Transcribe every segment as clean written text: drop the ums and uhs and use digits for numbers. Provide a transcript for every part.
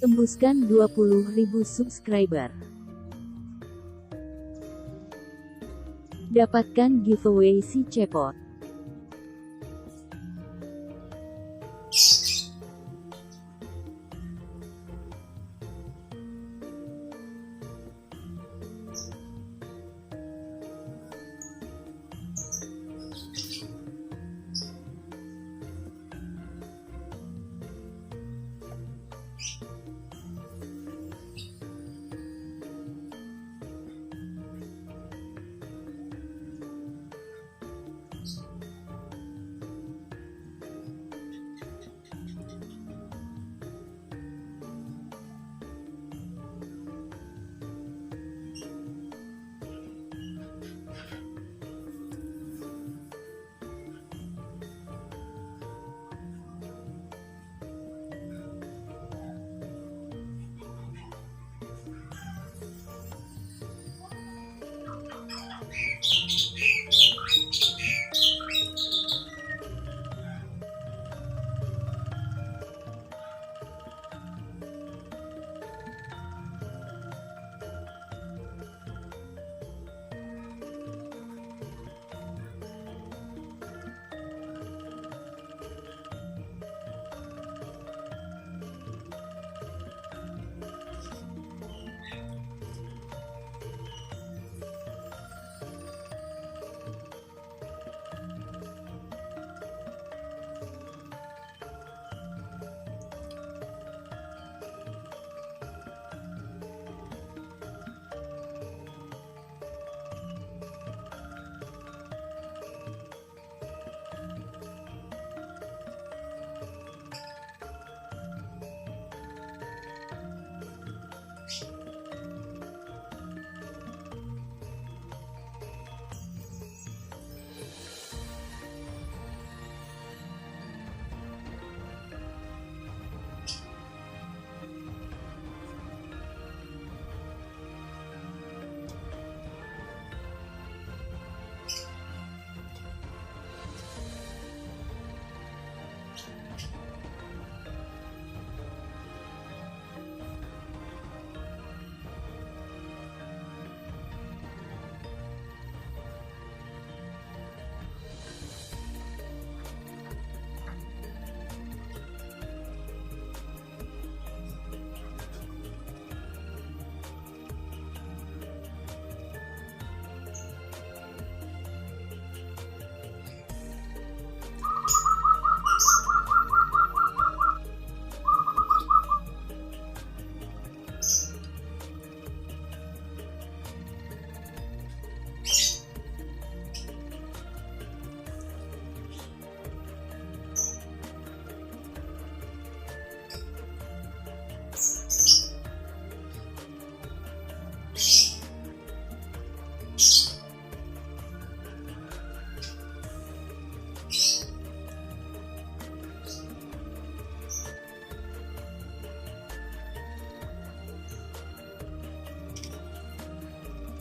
Tembuskan 20.000 subscriber. Dapatkan giveaway si Cepot.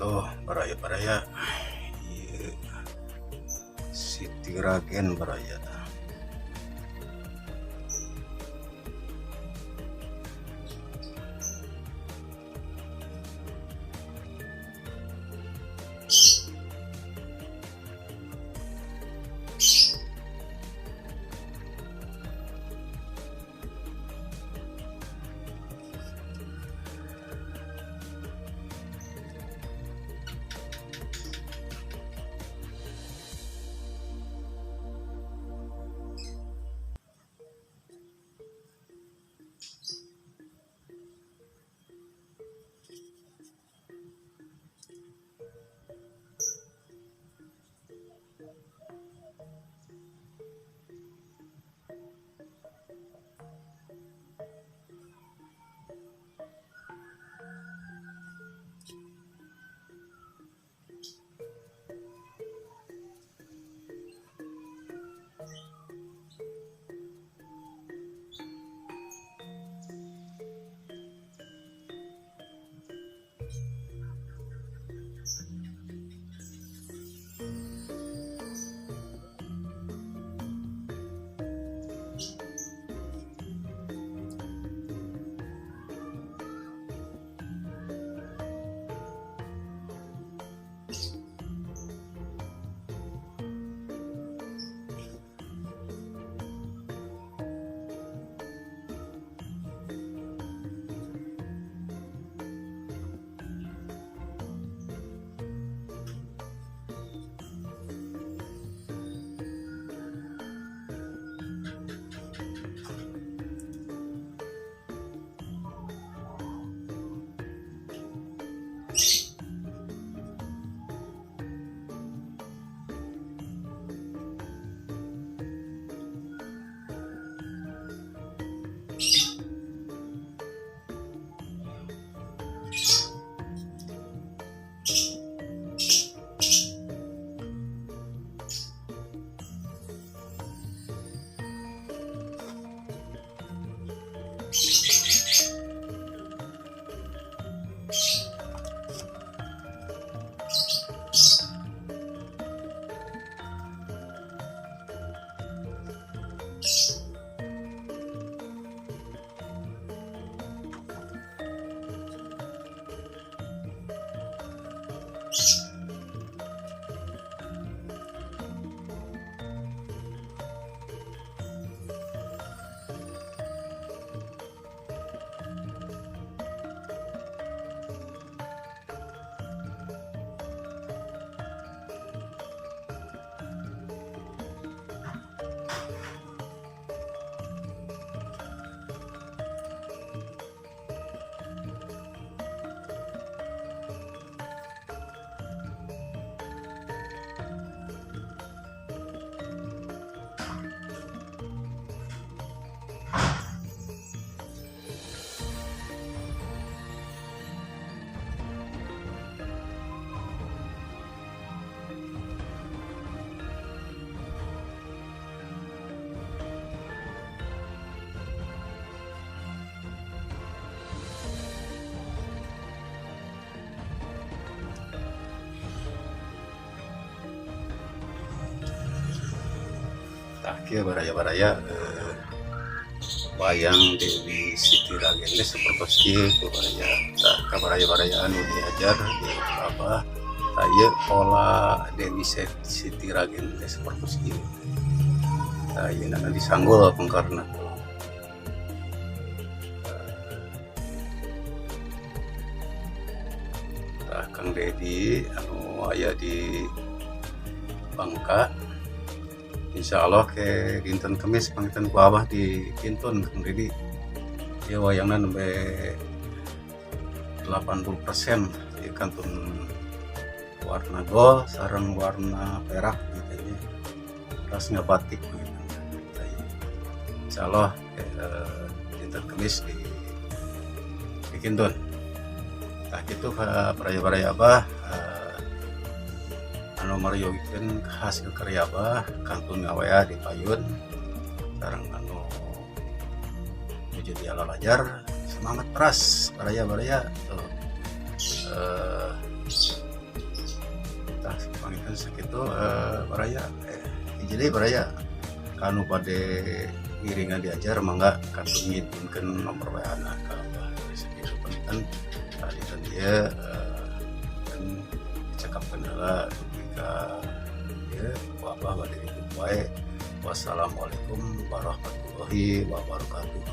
Oh, baraya ieu Siti Ragen baraya. Akhir baraya-baraya wayang Dewi Siti Ragen seperti itu baraya. Nah, baraya-baraya anu diajar di apa saya pola Dewi Siti Ragen seperti itu. Saya nak disanggul pengkarna. Kang Dedi anu aya di Bangka. Insya Allah ke dinten Kemis pangitan ku Abah di Kintun Kang Dedi. Ya wayangna nembe 80% di kantun warna gold sareng warna perak gitu. Rasnya batik gitu. Insya Allah dinten Kemis di Kintun. Nah gitu baraya-baraya Abah anu marioikeun hasil karya Abah kantun ngawea di payun sareng anu nuju di alalajar semangat peras baraya-baraya tuh tah pangikeun sakitu baraya jadi baraya kanu bade ngiringan diajar mangga kantun ngidunkeun nomor WA-na ka Abah sakitu penting tadi dia kan dicakapkeun heula ya wabah badai itu baik. Wassalamualaikum warahmatullahi wabarakatuh.